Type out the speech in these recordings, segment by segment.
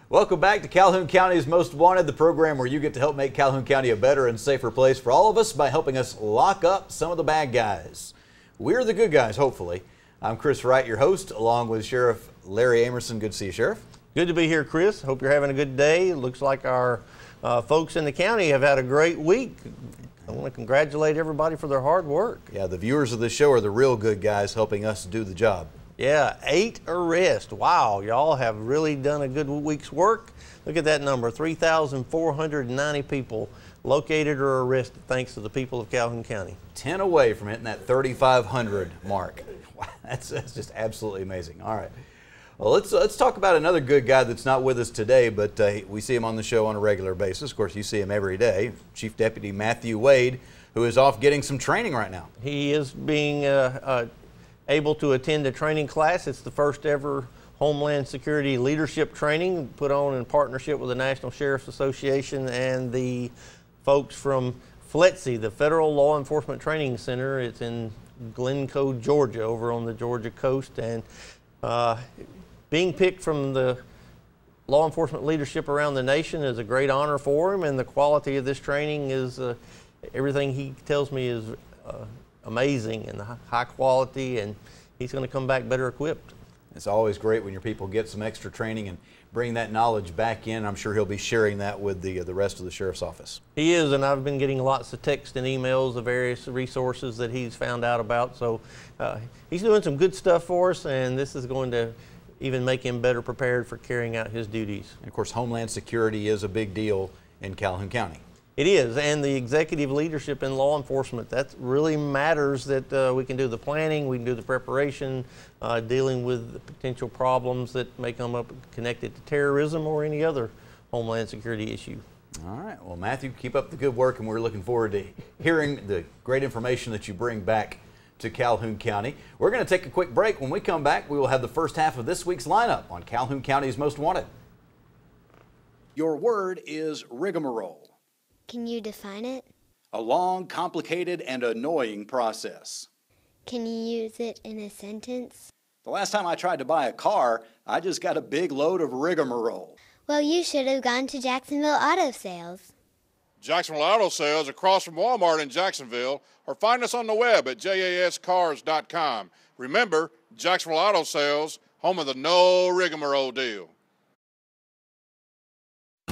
Welcome back to Calhoun County's Most Wanted, the program where you get to help make Calhoun County a better and safer place for all of us by helping us lock up some of the bad guys. We're the good guys, hopefully. I'm Chris Wright, your host, along with Sheriff Larry Amerson. Good to see you, Sheriff. Good to be here, Chris. Hope you're having a good day. Looks like our folks in the county have had a great week. I want to congratulate everybody for their hard work. Yeah, the viewers of this show are the real good guys helping us do the job. Yeah, 8 arrests. Wow, y'all have really done a good week's work. Look at that number, 3,490 people located or arrested thanks to the people of Calhoun County. 10 away from hitting that 3,500 mark. Wow, that's just absolutely amazing. All right. Well, let's talk about another good guy that's not with us today, but we see him on the show on a regular basis. Of course, you see him every day. Chief Deputy Matthew Wade, who is off getting some training right now. He is being able to attend a training class. It's the first ever Homeland Security leadership training put on in partnership with the National Sheriff's Association and the folks from FLETC, the Federal Law Enforcement Training Center. It's in Glencoe, Georgia, over on the Georgia coast. And being picked from the law enforcement leadership around the nation is a great honor for him, and the quality of this training is everything he tells me is amazing and high quality, and he's going to come back better equipped. It's always great when your people get some extra training and bring that knowledge back in. I'm sure he'll be sharing that with the rest of the sheriff's office. He is, and I've been getting lots of text and emails of various resources that he's found out about. So he's doing some good stuff for us, and this is going to even make him better prepared for carrying out his duties. And of course, Homeland Security is a big deal in Calhoun County. It is, and the executive leadership in law enforcement, that really matters, that we can do the planning, we can do the preparation, dealing with the potential problems that may come up connected to terrorism or any other Homeland Security issue. All right, well, Matthew, keep up the good work, and we're looking forward to hearing the great information that you bring back to Calhoun County. We're going to take a quick break. When we come back, we will have the first half of this week's lineup on Calhoun County's Most Wanted. Your word is rigmarole. Can you define it? A long, complicated, and annoying process. Can you use it in a sentence? The last time I tried to buy a car, I just got a big load of rigmarole. Well, you should have gone to Jacksonville Auto Sales. Jacksonville Auto Sales across from Walmart in Jacksonville, or find us on the web at jascars.com. Remember, Jacksonville Auto Sales, home of the no rigmarole deal.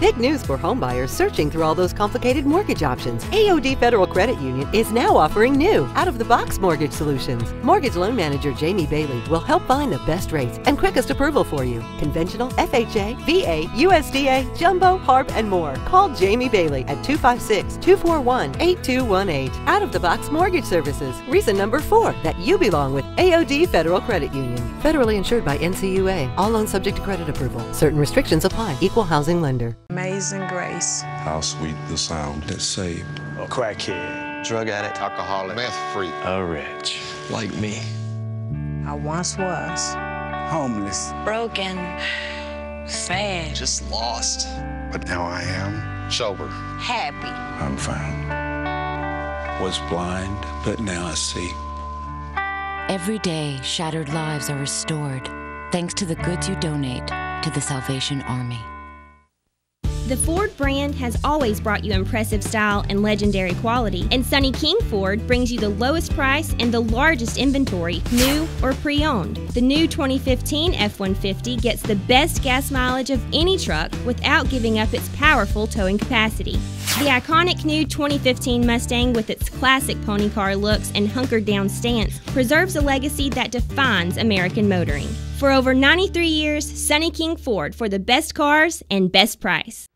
Big news for homebuyers searching through all those complicated mortgage options. AOD Federal Credit Union is now offering new, out-of-the-box mortgage solutions. Mortgage loan manager Jamie Bailey will help find the best rates and quickest approval for you. Conventional, FHA, VA, USDA, Jumbo, HARP, and more. Call Jamie Bailey at 256-241-8218. Out-of-the-box mortgage services. Reason number 4 that you belong with AOD Federal Credit Union. Federally insured by NCUA. All loans subject to credit approval. Certain restrictions apply. Equal housing lender. Amazing Grace. How sweet the sound that saved a crackhead, drug addict, Alcoholic, meth freak, a wretch like me. I once was Homeless, broken, sad, just lost. but now I am sober, happy. I'm found. Was blind, but now I see. Every day, shattered lives are restored thanks to the goods you donate to the Salvation Army. The Ford brand has always brought you impressive style and legendary quality, and Sonny King Ford brings you the lowest price and the largest inventory, new or pre-owned. The new 2015 F-150 gets the best gas mileage of any truck without giving up its powerful towing capacity. The iconic new 2015 Mustang, with its classic pony car looks and hunkered down stance, preserves a legacy that defines American motoring. For over 93 years, Sonny King Ford, for the best cars and best price.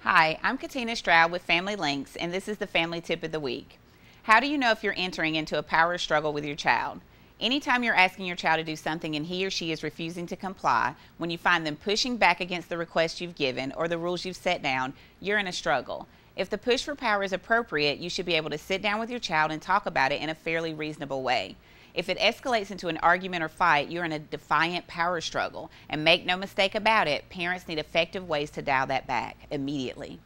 Hi, I'm Katina Stroud with Family Links, and this is the Family Tip of the Week. How do you know if you're entering into a power struggle with your child? Anytime you're asking your child to do something and he or she is refusing to comply, when you find them pushing back against the request you've given or the rules you've set down, you're in a struggle. If the push for power is appropriate, you should be able to sit down with your child and talk about it in a fairly reasonable way. If it escalates into an argument or fight, you're in a defiant power struggle. And make no mistake about it, parents need effective ways to dial that back immediately.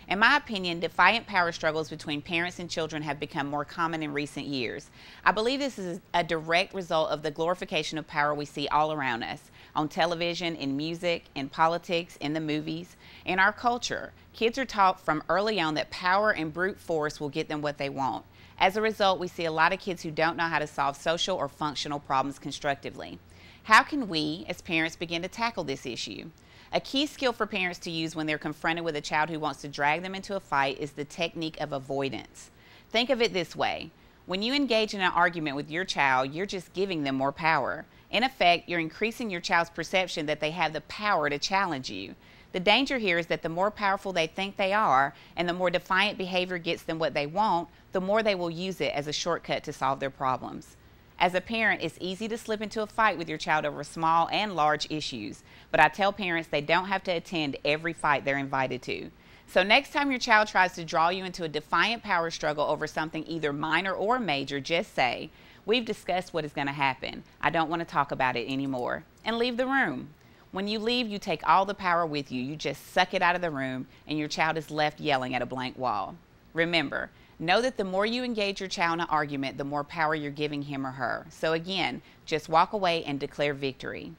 In my opinion, defiant power struggles between parents and children have become more common in recent years. I believe this is a direct result of the glorification of power we see all around us, on television, in music, in politics, in the movies, in our culture. Kids are taught from early on that power and brute force will get them what they want. As a result, we see a lot of kids who don't know how to solve social or functional problems constructively. How can we, as parents, begin to tackle this issue? A key skill for parents to use when they're confronted with a child who wants to drag them into a fight is the technique of avoidance. Think of it this way. When you engage in an argument with your child, you're just giving them more power. In effect, you're increasing your child's perception that they have the power to challenge you. The danger here is that the more powerful they think they are and the more defiant behavior gets them what they want, the more they will use it as a shortcut to solve their problems. As a parent, it's easy to slip into a fight with your child over small and large issues, but I tell parents they don't have to attend every fight they're invited to. So next time your child tries to draw you into a defiant power struggle over something either minor or major, just say, "We've discussed what is going to happen. I don't want to talk about it anymore," and leave the room. When you leave, you take all the power with you. You just suck it out of the room, and your child is left yelling at a blank wall. Remember, know that the more you engage your child in an argument, the more power you're giving him or her. So again, just walk away and declare victory.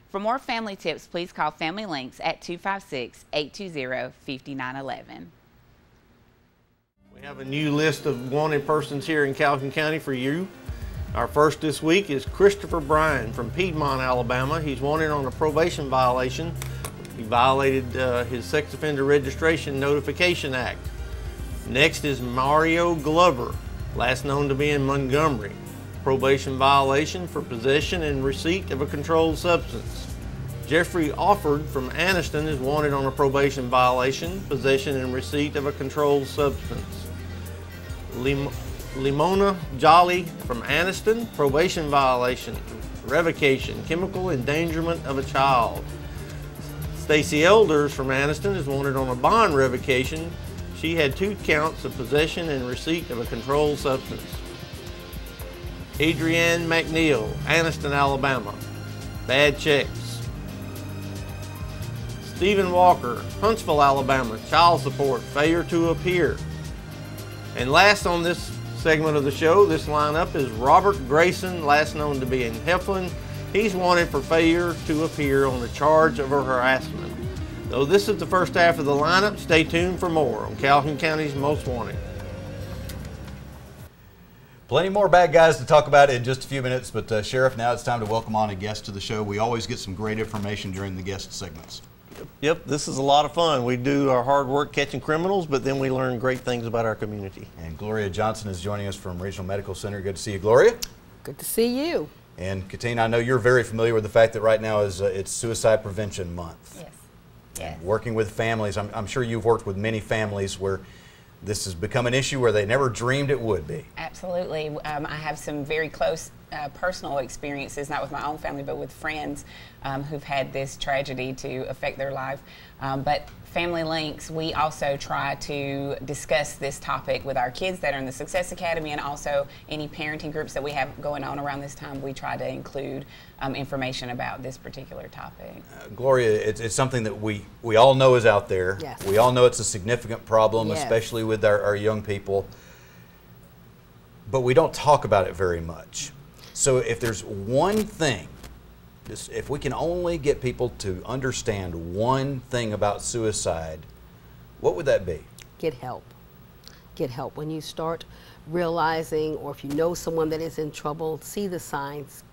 For more family tips, please call Family Links at 256-820-5911. We have a new list of wanted persons here in Calhoun County for you. Our first this week is Christopher Bryan from Piedmont, Alabama. He's wanted on a probation violation. He violated his Sex Offender Registration Notification Act. Next is Mario Glover, last known to be in Montgomery. Probation violation for possession and receipt of a controlled substance. Jeffrey Offord from Anniston is wanted on a probation violation, possession and receipt of a controlled substance. Limona Jolly from Anniston, probation violation, revocation, chemical endangerment of a child. Stacy Elders from Anniston is wanted on a bond revocation. She had 2 counts of possession and receipt of a controlled substance. Adrienne McNeil, Anniston, Alabama, bad checks. Stephen Walker, Huntsville, Alabama, child support, failure to appear. And last on this segment of the show, this lineup is Robert Grayson, last known to be in Heflin. He's wanted for failure to appear on the charge of harassment. Though this is the first half of the lineup, stay tuned for more on Calhoun County's Most Wanted. Plenty more bad guys to talk about in just a few minutes, but Sheriff, now it's time to welcome on a guest to the show. We always get some great information during the guest segments. Yep, this is a lot of fun. We do our hard work catching criminals, but then we learn great things about our community. And Gloria Johnson is joining us from Regional Medical Center. Good to see you, Gloria. Good to see you. And Katina, I know you're very familiar with the fact that right now is it's Suicide Prevention Month. Yes. Yes. Working with families, I'm sure you've worked with many families where this has become an issue where they never dreamed it would be. Absolutely. I have some very close personal experiences, not with my own family, but with friends who've had this tragedy to affect their life. But Family Links, we also try to discuss this topic with our kids that are in the Success Academy, and also any parenting groups that we have going on around this time. We try to include information about this particular topic. Gloria, it's something that we all know is out there. Yes. We all know it's a significant problem, Yes. especially with our young people. But we don't talk about it very much. So if there's one thing, if we can only get people to understand one thing about suicide, what would that be? Get help. Get help. When you start realizing, or if you know someone that is in trouble, see the signs,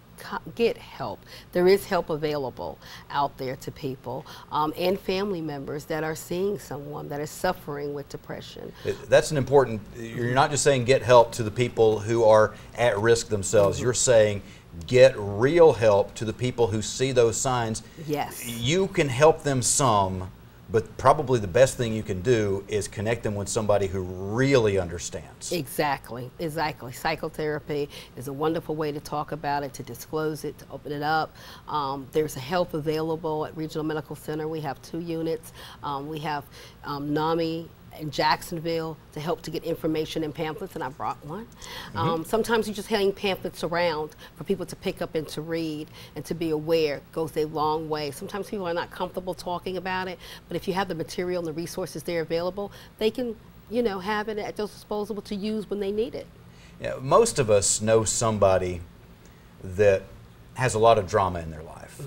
get help. There is help available out there to people and family members that are seeing someone that is suffering with depression. That's an important, you're not just saying get help to the people who are at risk themselves. You're saying get real help to the people who see those signs. Yes. You can help them some, but probably the best thing you can do is connect them with somebody who really understands. Exactly, exactly. Psychotherapy is a wonderful way to talk about it, to disclose it, to open it up. There's help available at Regional Medical Center. We have 2 units. We have NAMI in Jacksonville to help to get information and pamphlets, and I brought one. Sometimes you just hang pamphlets around for people to pick up and to read and to be aware. It goes a long way. Sometimes people are not comfortable talking about it, but if you have the material and the resources there available, they can, you know, have it at their disposal to use when they need it. Yeah, most of us know somebody that has a lot of drama in their life,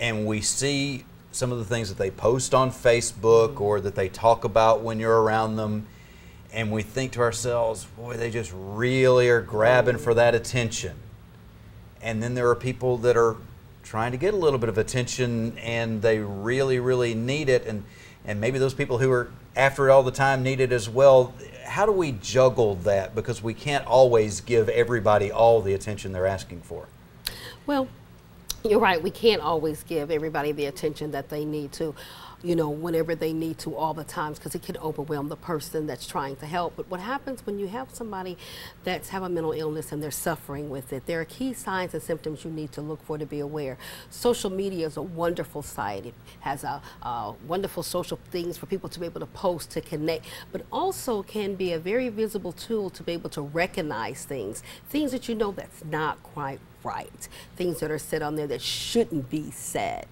and we see some of the things that they post on Facebook or that they talk about when you're around them, and we think to ourselves, boy, they just really are grabbing for that attention. And then there are people that are trying to get a little bit of attention and they really, really need it, and maybe those people who are after it all the time need it as well. How do we juggle that? Because we can't always give everybody all the attention they're asking for. Well, you're right. We can't always give everybody the attention that they need to, you know, whenever they need to all the times, because it can overwhelm the person that's trying to help. But what happens when you have somebody that's have a mental illness and they're suffering with it, there are key signs and symptoms you need to look for to be aware. Social media is a wonderful site. It has a wonderful social things for people to be able to post, to connect, but also can be a very visible tool to be able to recognize things that you know that's not quite right, things that are said on there that shouldn't be said.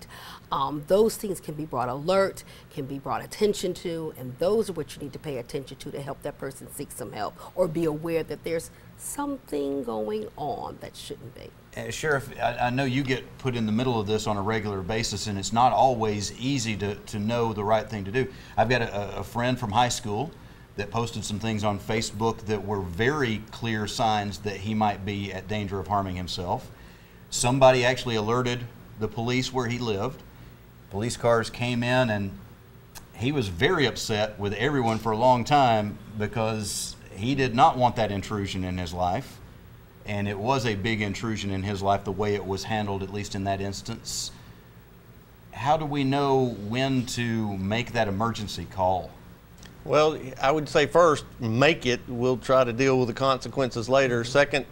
Those things can be brought alert, can be brought attention to, and those are what you need to pay attention to help that person seek some help or be aware that there's something going on that shouldn't be. Sheriff, I know you get put in the middle of this on a regular basis, and it's not always easy to know the right thing to do. I've got a friend from high school that posted some things on Facebook that were very clear signs that he might be at danger of harming himself. Somebody actually alerted the police where he lived. Police cars came in, and he was very upset with everyone for a long time because he did not want that intrusion in his life. And it was a big intrusion in his life, the way it was handled, at least in that instance. How do we know when to make that emergency call? Well, I would say first, make it. We'll try to deal with the consequences later. Second,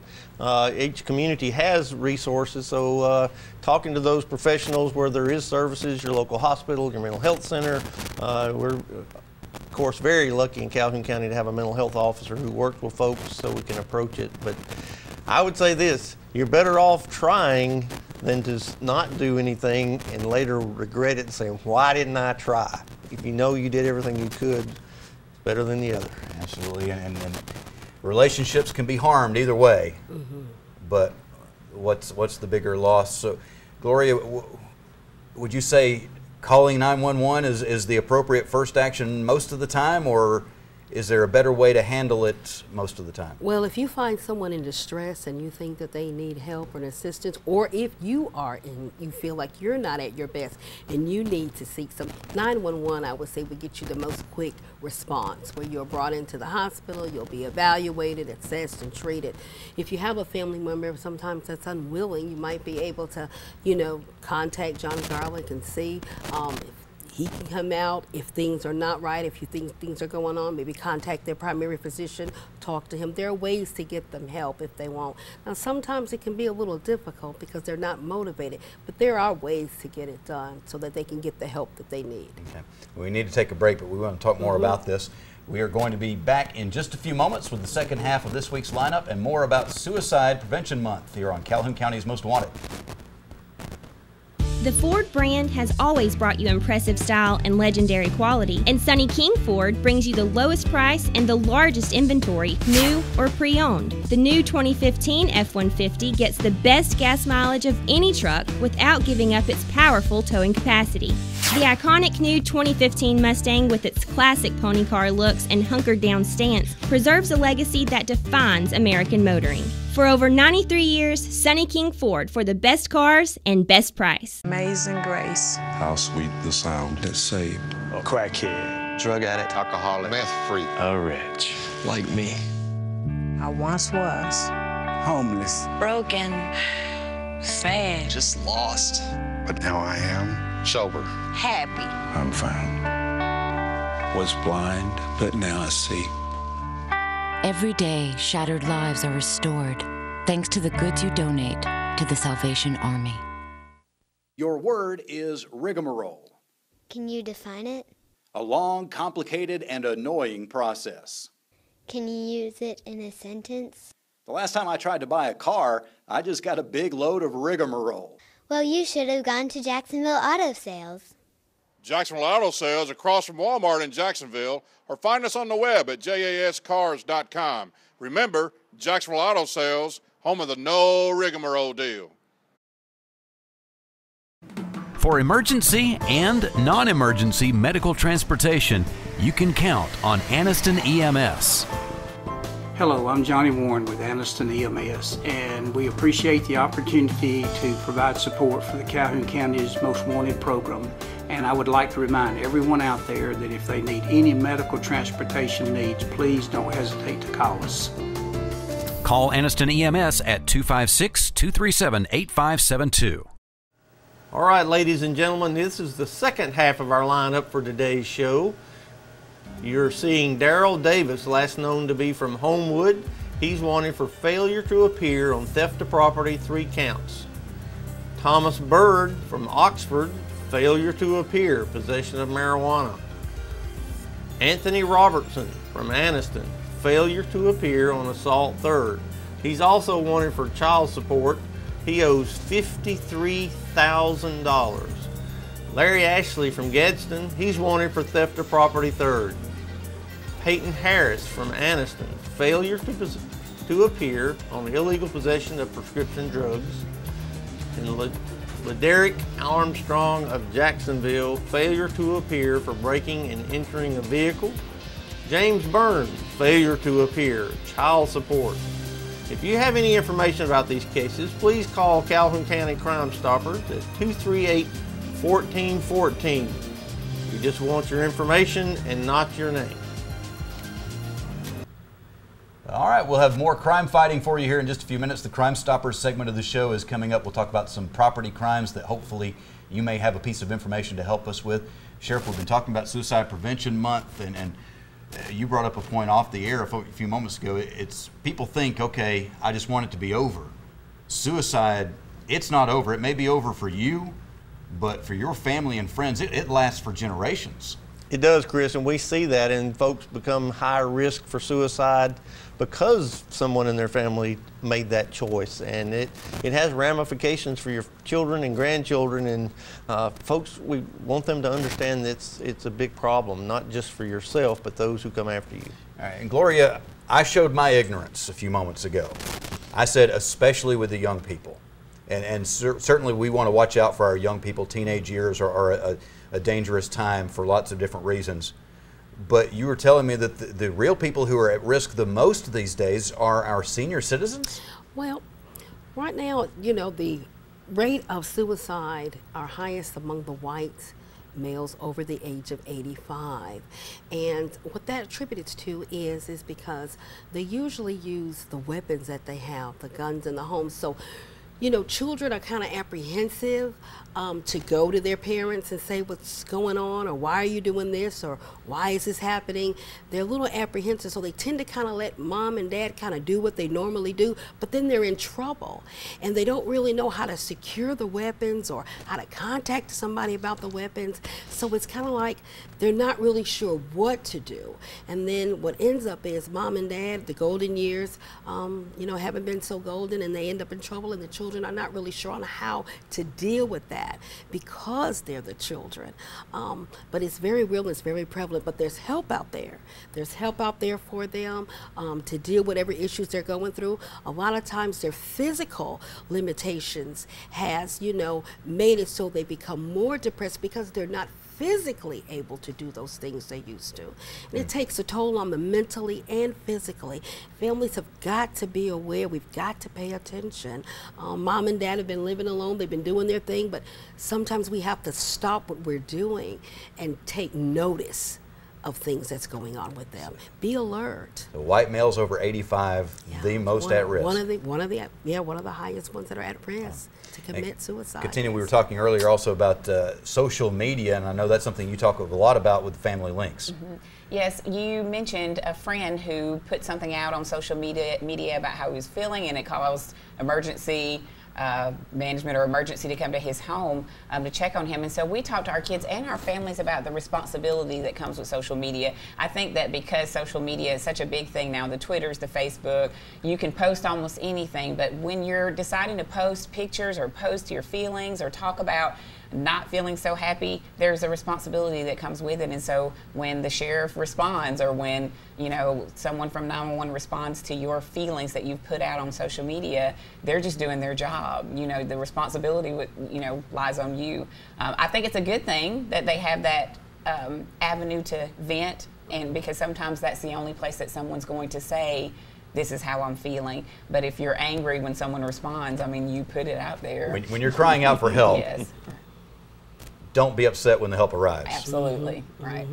each community has resources, so talking to those professionals where there is services, your local hospital, your mental health center. We're, of course, very lucky in Calhoun County to have a mental health officer who works with folks so we can approach it. But I would say this, you're better off trying than to not do anything and later regret it and say, why didn't I try? If you know you did everything you could, better than the other. Absolutely, and relationships can be harmed either way. But what's the bigger loss? So, Gloria, would you say calling 911 is the appropriate first action most of the time, or is there a better way to handle it most of the time? Well, if you find someone in distress and you think that they need help or assistance, or if you are and you feel like you're not at your best and you need to seek some, 911, I would say, would get you the most quick response, where you're brought into the hospital, you'll be evaluated, assessed, and treated. If you have a family member sometimes that's unwilling, you might be able to, you know, contact John Garlic and see if he can come out. If things are not right, if you think things are going on, maybe contact their primary physician, talk to him. There are ways to get them help if they won't. Now, sometimes it can be a little difficult because they're not motivated, but there are ways to get it done so that they can get the help that they need. Okay. We need to take a break, but we want to talk more about this. We are going to be back in just a few moments with the second half of this week's lineup and more about Suicide Prevention Month here on Calhoun County's Most Wanted. The Ford brand has always brought you impressive style and legendary quality, and Sonny King Ford brings you the lowest price and the largest inventory, new or pre-owned. The new 2015 F-150 gets the best gas mileage of any truck without giving up its powerful towing capacity. The iconic new 2015 Mustang, with its classic pony car looks and hunkered down stance, preserves a legacy that defines American motoring. For over 93 years, Sonny King Ford, for the best cars and best price. Amazing grace. How sweet the sound that saved A crackhead, drug addict, Alcoholic, meth freak, a wretch like me. I once was. Homeless, Broken. Sad. just lost. But now I am sober. Happy. I'm found. Was blind, but now I see. Every day, shattered lives are restored thanks to the goods you donate to the Salvation Army. Your word is rigmarole. Can you define it? A long, complicated, and annoying process. Can you use it in a sentence? The last time I tried to buy a car, I just got a big load of rigmarole. Well, you should have gone to Jacksonville Auto Sales. Jacksonville Auto Sales across from Walmart in Jacksonville, or find us on the web at jascars.com. Remember, Jacksonville Auto Sales, home of the no rigmarole deal. For emergency and non-emergency medical transportation, you can count on Anniston EMS. Hello, I'm Johnny Warren with Anniston EMS, and we appreciate the opportunity to provide support for the Calhoun County's Most Wanted program. And I would like to remind everyone out there that if they need any medical transportation needs, please don't hesitate to call us. Call Anniston EMS at 256-237-8572. All right, ladies and gentlemen, this is the second half of our lineup for today's show. You're seeing Darrell Davis, last known to be from Homewood. He's wanted for failure to appear on theft of property, 3 counts. Thomas Bird from Oxford, failure to appear, possession of marijuana. Anthony Robertson from Anniston, failure to appear on assault, 3rd. He's also wanted for child support. He owes $53,000. Larry Ashley from Gadsden, he's wanted for theft of property, 3rd. Peyton Harris from Anniston, failure to appear on illegal possession of prescription drugs. And Laderick Armstrong of Jacksonville, failure to appear for breaking and entering a vehicle. James Burns, failure to appear, child support. If you have any information about these cases, please call Calhoun County Crime Stoppers at 238-1414. We just want your information and not your name. All right, we'll have more crime fighting for you here in just a few minutes. The Crime Stoppers segment of the show is coming up. We'll talk about some property crimes that hopefully you may have a piece of information to help us with. Sheriff, we've been talking about Suicide Prevention Month, and you brought up a point off the air a few moments ago. It's people think, okay, I just want it to be over. Suicide, it's not over. It may be over for you, but for your family and friends, it lasts for generations. It does, Chris, and we see that, and folks become high risk for suicide because someone in their family made that choice, and it has ramifications for your children and grandchildren, and folks, we want them to understand that it's a big problem, not just for yourself, but those who come after you. All right, and Gloria, I showed my ignorance a few moments ago. I said especially with the young people, and certainly we want to watch out for our young people. Teenage years are a dangerous time for lots of different reasons. But you were telling me that the real people who are at risk the most these days are our senior citizens? Well, right now, you know, the rate of suicide are highest among the white males over the age of 85. And what that attributes to is because they usually use the weapons that they have, the guns in the home. So, you know, children are kind of apprehensive to go to their parents and say what's going on, or why are you doing this, or why is this happening. They're a little apprehensive, so they tend to kind of let mom and dad kind of do what they normally do, but then they're in trouble and they don't really know how to secure the weapons or how to contact somebody about the weapons. So it's kind of like they're not really sure what to do. And then what ends up is mom and dad, the golden years, you know, haven't been so golden, and they end up in trouble, and the children are not really sure on how to deal with that because they're the children. But it's very real, it's very prevalent, but there's help out there. There's help out there for them to deal with whatever issues they're going through. A lot of times their physical limitations has, you know, made it so they become more depressed because they're not physically able to do those things they used to. And it takes a toll on them mentally and physically. Families have got to be aware. We've got to pay attention. Mom and dad have been living alone. They've been doing their thing, but sometimes we have to stop what we're doing and take notice of things that's going on with them. Be alert. The white males over 85, the most at risk. One of the highest ones that are at risk to commit suicide. Katina, we were talking earlier also about social media, and I know that's something you talk a lot about with Family Links. Mm-hmm. Yes, you mentioned a friend who put something out on social media about how he was feeling, and it caused emergency management or emergency to come to his home to check on him. And so we talk to our kids and our families about the responsibility that comes with social media. I think that because social media is such a big thing now, the Twitters, the Facebook, you can post almost anything, but when you're deciding to post pictures or post your feelings or talk about not feeling so happy, there's a responsibility that comes with it. And so when the sheriff responds, or when, you know, someone from 911 responds to your feelings that you've put out on social media, they're just doing their job. You know, the responsibility, you know, lies on you. I think it's a good thing that they have that avenue to vent, and because sometimes that's the only place that someone's going to say, this is how I'm feeling. But if you're angry when someone responds, I mean, you put it out there. When you're crying out for help, yes. Don't be upset when the help arrives. Absolutely, right.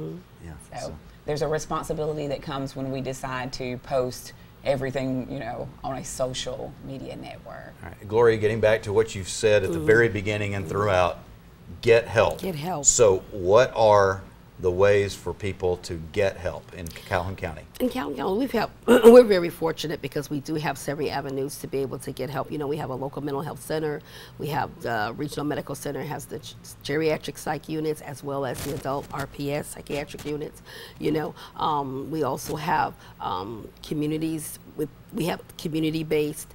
Yeah. So there's a responsibility that comes when we decide to post everything, you know, on a social media network. All right. Gloria, getting back to what you've said at the very beginning and throughout, get help. Get help. So what are the ways for people to get help in Calhoun County? In Calhoun County, we're very fortunate because we do have several avenues to be able to get help. You know, we have a local mental health center. We have the regional medical center has the geriatric psych units as well as the adult RPS psychiatric units. You know, we also have communities we have community-based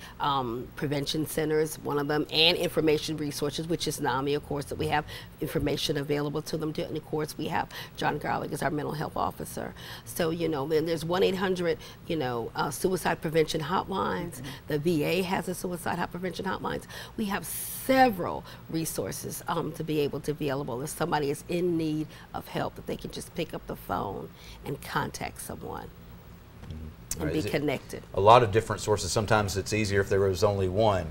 prevention centers, one of them, and information resources, which is NAMI, of course, that we have information available to them. And of course, we have John Garlick as our mental health officer. So, you know, then there's 1-800, you know, suicide prevention hotlines. The VA has a suicide prevention hotlines. We have several resources to be able to be available if somebody is in need of help, that they can just pick up the phone and contact someone. And be connected. A lot of different sources. Sometimes it's easier if there was only one.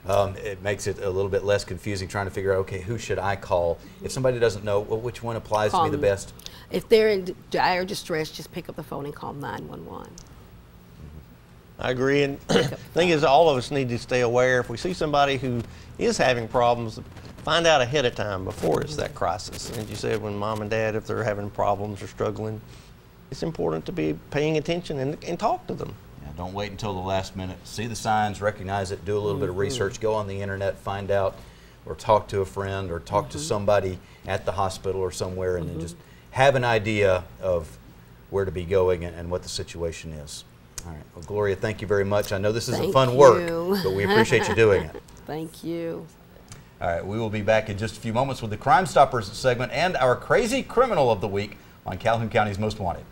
It makes it a little bit less confusing trying to figure out, okay, who should I call? If somebody doesn't know, well, which one applies to me the best? If they're in dire distress, just pick up the phone and call 911. I agree, and the thing is, all of us need to stay aware. If we see somebody who is having problems, find out ahead of time before it's that crisis. And as you said, when mom and dad, if they're having problems or struggling, it's important to be paying attention and talk to them. Yeah, don't wait until the last minute. See the signs, recognize it, do a little bit of research, go on the internet, find out, or talk to a friend, or talk to somebody at the hospital or somewhere, and then just have an idea of where to be going and what the situation is. All right. Well, Gloria, thank you very much. I know this is a fun work, but we appreciate you doing it. Thank you. All right. We will be back in just a few moments with the Crime Stoppers segment and our Crazy Criminal of the Week on Calhoun County's Most Wanted.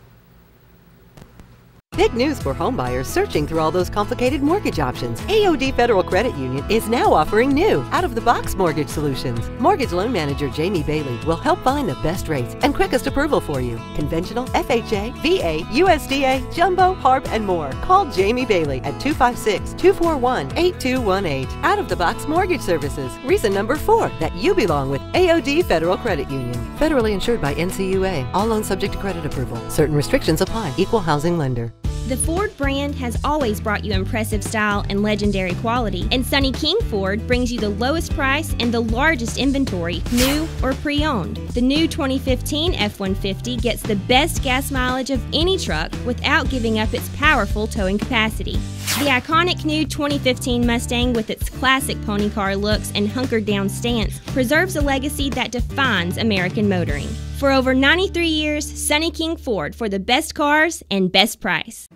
Big news for homebuyers searching through all those complicated mortgage options. AOD Federal Credit Union is now offering new, out-of-the-box mortgage solutions. Mortgage loan manager Jamie Bailey will help find the best rates and quickest approval for you. Conventional, FHA, VA, USDA, jumbo, HARP, and more. Call Jamie Bailey at 256-241-8218. Out-of-the-box mortgage services. Reason number 4 that you belong with AOD Federal Credit Union. Federally insured by NCUA. All loans subject to credit approval. Certain restrictions apply. Equal housing lender. The Ford brand has always brought you impressive style and legendary quality, and Sonny King Ford brings you the lowest price and the largest inventory, new or pre-owned. The new 2015 F-150 gets the best gas mileage of any truck without giving up its powerful towing capacity. The iconic new 2015 Mustang, with its classic pony car looks and hunkered down stance, preserves a legacy that defines American motoring. For over 93 years, Sonny King Ford, for the best cars and best price.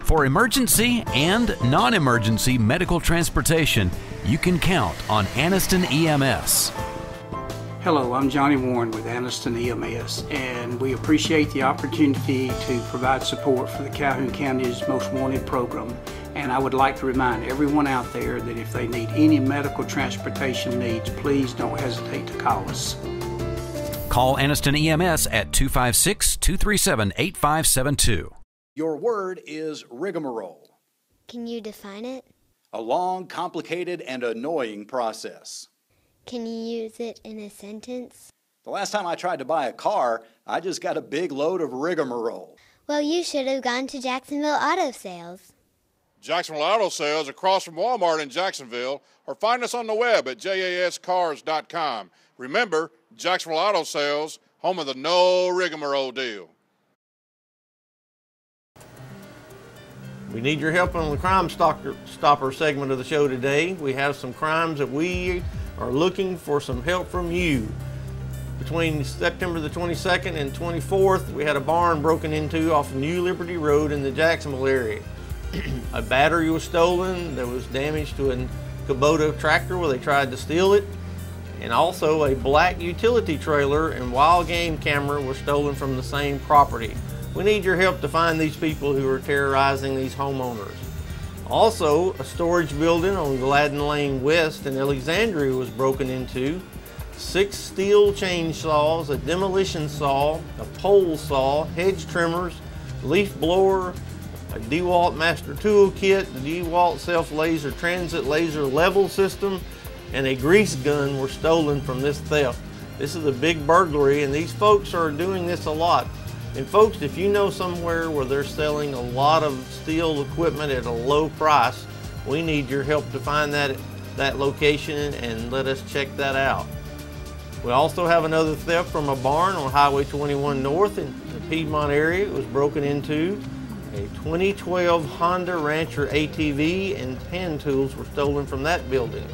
For emergency and non-emergency medical transportation, you can count on Anniston EMS. Hello, I'm Johnny Warren with Anniston EMS, and we appreciate the opportunity to provide support for the Calhoun County's Most Wanted program. And I would like to remind everyone out there that if they need any medical transportation needs, please don't hesitate to call us. Call Anniston EMS at 256-237-8572. Your word is rigmarole. Can you define it? A long, complicated, and annoying process. Can you use it in a sentence? The last time I tried to buy a car, I just got a big load of rigmarole. Well, you should have gone to Jacksonville Auto Sales. Jacksonville Auto Sales across from Walmart in Jacksonville, or find us on the web at jascars.com. Remember, Jacksonville Auto Sales, home of the no rigmarole deal. We need your help on the Crime Stopper segment of the show today. We have some crimes that we are looking for some help from you. Between September the 22nd and 24th, we had a barn broken into off New Liberty Road in the Jacksonville area. A battery was stolen. There was damage to a Kubota tractor where they tried to steal it. And also a black utility trailer and wild game camera were stolen from the same property. We need your help to find these people who are terrorizing these homeowners. Also, a storage building on Gladden Lane West in Alexandria was broken into. 6 steel chainsaws, a demolition saw, a pole saw, hedge trimmers, leaf blower, a DeWalt Master Tool Kit, the DeWalt Self Laser Transit Laser Level System, and a grease gun were stolen from this theft. This is a big burglary, and these folks are doing this a lot. And folks, if you know somewhere where they're selling a lot of steel equipment at a low price, we need your help to find that location and let us check that out. We also have another theft from a barn on Highway 21 North in the Piedmont area. It was broken into. A 2012 Honda Rancher ATV and hand tools were stolen from that building.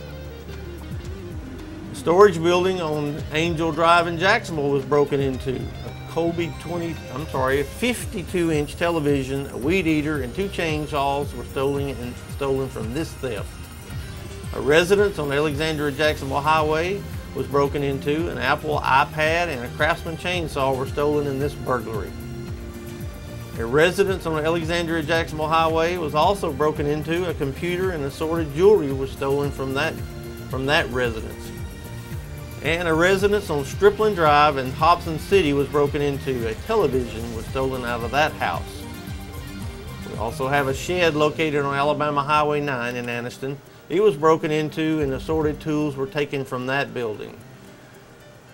The storage building on Angel Drive in Jacksonville was broken into. A 52-inch television, a weed eater, and 2 chainsaws were stolen from this theft. A residence on Alexandria Jacksonville Highway was broken into. An Apple iPad and a Craftsman chainsaw were stolen in this burglary. A residence on Alexandria Jacksonville Highway was also broken into. A computer and assorted jewelry was stolen from that residence. And a residence on Stripling Drive in Hobson City was broken into. A television was stolen out of that house. We also have a shed located on Alabama Highway 9 in Anniston. It was broken into and assorted tools were taken from that building.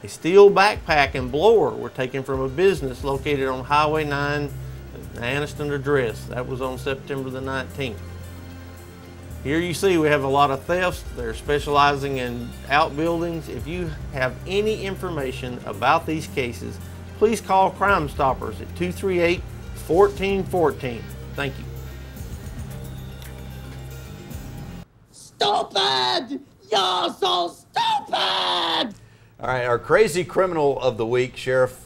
A steel backpack and blower were taken from a business located on Highway 9, the Anniston address. That was on September the 19th. Here you see we have a lot of thefts. They're specializing in outbuildings. If you have any information about these cases, please call Crime Stoppers at 238-1414. Thank you. Stupid! You're so stupid! All right, our crazy criminal of the week, Sheriff.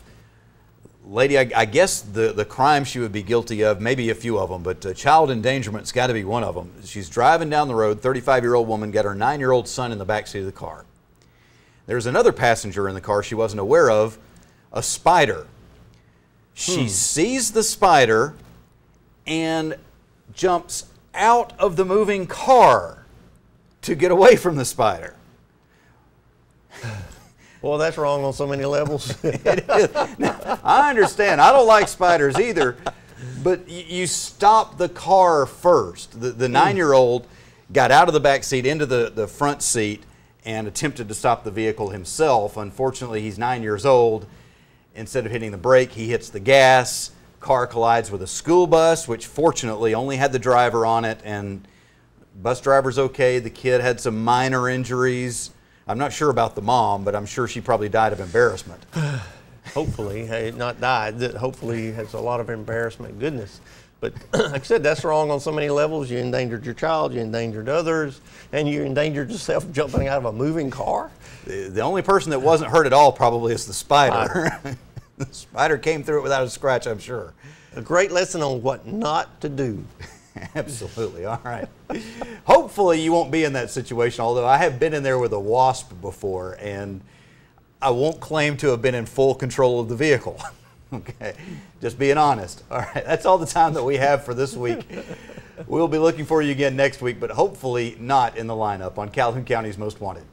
Lady, I guess the crime she would be guilty of, maybe a few of them, but child endangerment's got to be one of them. She's driving down the road, 35-year-old woman, got her 9-year-old son in the backseat of the car. There's another passenger in the car she wasn't aware of, a spider. She sees the spider and jumps out of the moving car to get away from the spider. Well, that's wrong on so many levels. It is. Now, I understand. I don't like spiders either, but you stop the car first. The 9-year-old got out of the back seat into the front seat and attempted to stop the vehicle himself. Unfortunately, he's 9 years old. Instead of hitting the brake, he hits the gas. Car collides with a school bus, which fortunately only had the driver on it, and bus driver's okay. The kid had some minor injuries. I'm not sure about the mom, but I'm sure she probably died of embarrassment. Hopefully, not died. Hopefully has a lot of embarrassment. Goodness. But like I said, that's wrong on so many levels. You endangered your child, you endangered others, and you endangered yourself jumping out of a moving car. The only person that wasn't hurt at all probably is the spider. The spider came through it without a scratch, I'm sure. A great lesson on what not to do. Absolutely. All right. Hopefully you won't be in that situation, although I have been in there with a wasp before, and I won't claim to have been in full control of the vehicle. Okay. Just being honest. All right. That's all the time that we have for this week. We'll be looking for you again next week, but hopefully not in the lineup on Calhoun County's Most Wanted.